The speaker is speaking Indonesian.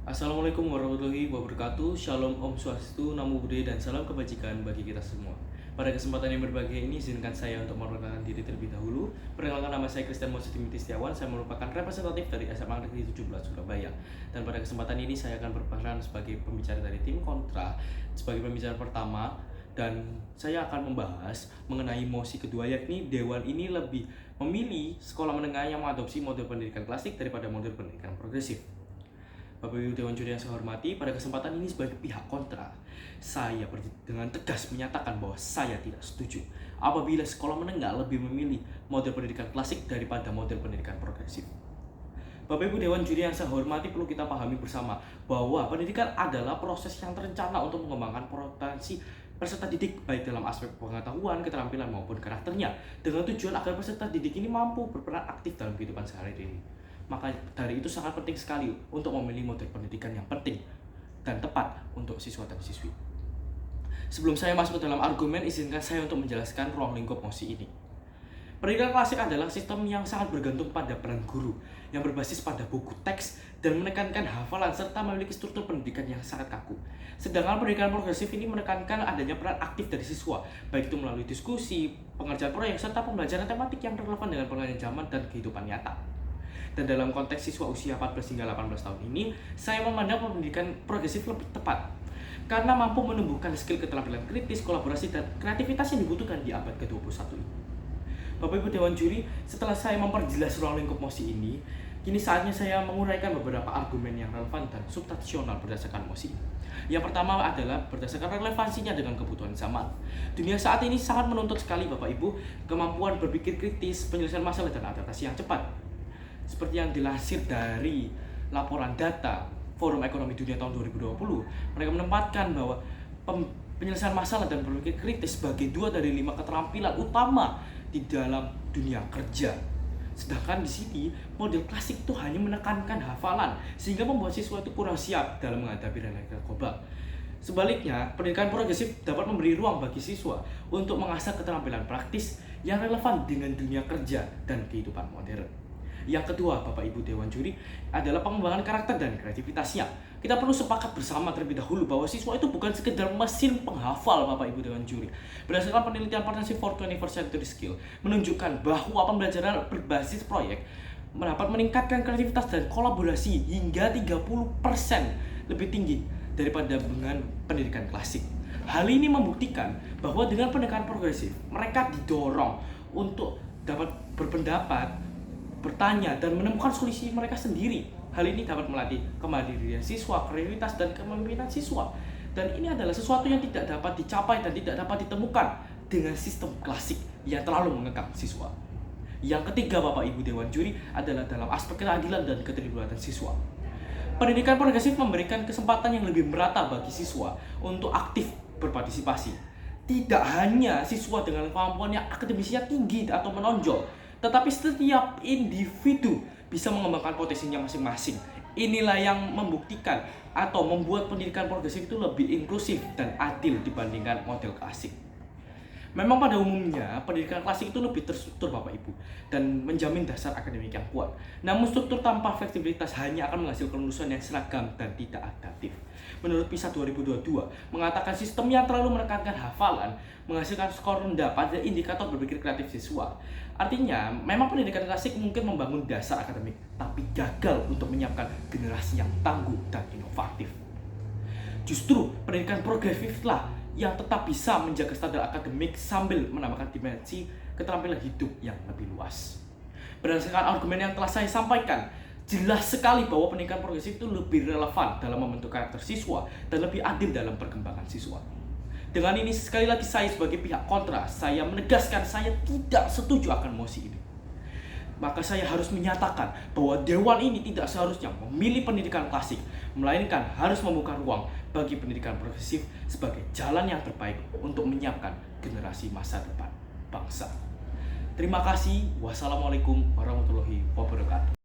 Assalamualaikum warahmatullahi wabarakatuh. Shalom Om Swastiastu, Namo Buddhaya, dan salam kebajikan bagi kita semua. Pada kesempatan yang berbahagia ini, izinkan saya untuk memperkenalkan diri terlebih dahulu. Perkenalkan, nama saya Christian Mosudimiti Setiawan. Saya merupakan representatif dari SMA Negeri 17 Surabaya. Dan pada kesempatan ini saya akan berperan sebagai pembicara dari tim kontra, sebagai pembicara pertama. Dan saya akan membahas mengenai mosi kedua, yakni Dewan ini lebih memilih sekolah menengah yang mengadopsi model pendidikan klasik daripada model pendidikan progresif. Bapak Ibu Dewan Juri yang saya hormati, pada kesempatan ini sebagai pihak kontra, saya dengan tegas menyatakan bahwa saya tidak setuju apabila sekolah menengah lebih memilih model pendidikan klasik daripada model pendidikan progresif. Bapak Ibu Dewan Juri yang saya hormati, perlu kita pahami bersama bahwa pendidikan adalah proses yang terencana untuk mengembangkan potensi peserta didik baik dalam aspek pengetahuan, keterampilan maupun karakternya, dengan tujuan agar peserta didik ini mampu berperan aktif dalam kehidupan sehari-hari. Maka dari itu sangat penting sekali untuk memilih model pendidikan yang penting dan tepat untuk siswa dan siswi. Sebelum saya masuk ke dalam argumen, izinkan saya untuk menjelaskan ruang lingkup mosi ini. Pendidikan klasik adalah sistem yang sangat bergantung pada peran guru, yang berbasis pada buku teks dan menekankan hafalan serta memiliki struktur pendidikan yang sangat kaku. Sedangkan pendidikan progresif ini menekankan adanya peran aktif dari siswa, baik itu melalui diskusi, pengerjaan proyek, serta pembelajaran tematik yang relevan dengan perkembangan zaman dan kehidupan nyata. Dan dalam konteks siswa usia 14 hingga 18 tahun ini, saya memandang pendidikan progresif lebih tepat karena mampu menumbuhkan skill keterampilan kritis, kolaborasi, dan kreativitas yang dibutuhkan di abad ke-21 ini. Bapak Ibu Dewan Juri, setelah saya memperjelas ruang lingkup mosi ini, kini saatnya saya menguraikan beberapa argumen yang relevan dan substansional berdasarkan mosi. Yang pertama adalah berdasarkan relevansinya dengan kebutuhan zaman. Dunia saat ini sangat menuntut sekali Bapak Ibu kemampuan berpikir kritis, penyelesaian masalah, dan adaptasi yang cepat. Seperti yang dilansir dari laporan data Forum Ekonomi Dunia tahun 2020, mereka menempatkan bahwa penyelesaian masalah dan berpikir kritis sebagai 2 dari 5 keterampilan utama di dalam dunia kerja. Sedangkan di sini, model klasik itu hanya menekankan hafalan, sehingga membuat siswa itu kurang siap dalam menghadapi realita global. Sebaliknya, pendidikan progresif dapat memberi ruang bagi siswa untuk mengasah keterampilan praktis yang relevan dengan dunia kerja dan kehidupan modern. Yang kedua, Bapak Ibu Dewan Juri, adalah pengembangan karakter dan kreativitasnya. Kita perlu sepakat bersama terlebih dahulu bahwa siswa itu bukan sekedar mesin penghafal, Bapak Ibu Dewan Juri. Berdasarkan penelitian Partnership for 21st Century Skill menunjukkan bahwa pembelajaran berbasis proyek dapat meningkatkan kreativitas dan kolaborasi hingga 30% lebih tinggi daripada dengan pendidikan klasik. Hal ini membuktikan bahwa dengan pendekatan progresif, mereka didorong untuk dapat berpendapat, bertanya, dan menemukan solusi mereka sendiri. Hal ini dapat melatih kemandirian siswa, kreativitas, dan kepemimpinan siswa. Dan ini adalah sesuatu yang tidak dapat dicapai dan tidak dapat ditemukan dengan sistem klasik yang terlalu mengekang siswa. Yang ketiga, Bapak Ibu Dewan Juri, adalah dalam aspek keadilan dan keterlibatan siswa. Pendidikan progresif memberikan kesempatan yang lebih merata bagi siswa untuk aktif berpartisipasi. Tidak hanya siswa dengan kemampuan yang akademisnya tinggi atau menonjol, tetapi setiap individu bisa mengembangkan potensinya masing-masing. Inilah yang membuktikan atau membuat pendidikan progresif itu lebih inklusif dan adil dibandingkan model klasik. Memang pada umumnya pendidikan klasik itu lebih terstruktur Bapak Ibu dan menjamin dasar akademik yang kuat. Namun struktur tanpa fleksibilitas hanya akan menghasilkan lulusan yang seragam dan tidak adaptif. Menurut PISA 2022 mengatakan sistem yang terlalu menekankan hafalan menghasilkan skor rendah pada indikator berpikir kreatif siswa. Artinya, memang pendidikan klasik mungkin membangun dasar akademik, tapi gagal untuk menyiapkan generasi yang tangguh dan inovatif. Justru pendidikan progresiflah yang tetap bisa menjaga standar akademik sambil menambahkan dimensi keterampilan hidup yang lebih luas. Berdasarkan argumen yang telah saya sampaikan, jelas sekali bahwa pendidikan progresif itu lebih relevan dalam membentuk karakter siswa dan lebih adil dalam perkembangan siswa. Dengan ini, sekali lagi saya sebagai pihak kontra, saya menegaskan saya tidak setuju akan mosi ini. Maka saya harus menyatakan bahwa Dewan ini tidak seharusnya memilih pendidikan klasik, melainkan harus membuka ruang bagi pendidikan progresif sebagai jalan yang terbaik untuk menyiapkan generasi masa depan bangsa. Terima kasih. Wassalamualaikum warahmatullahi wabarakatuh.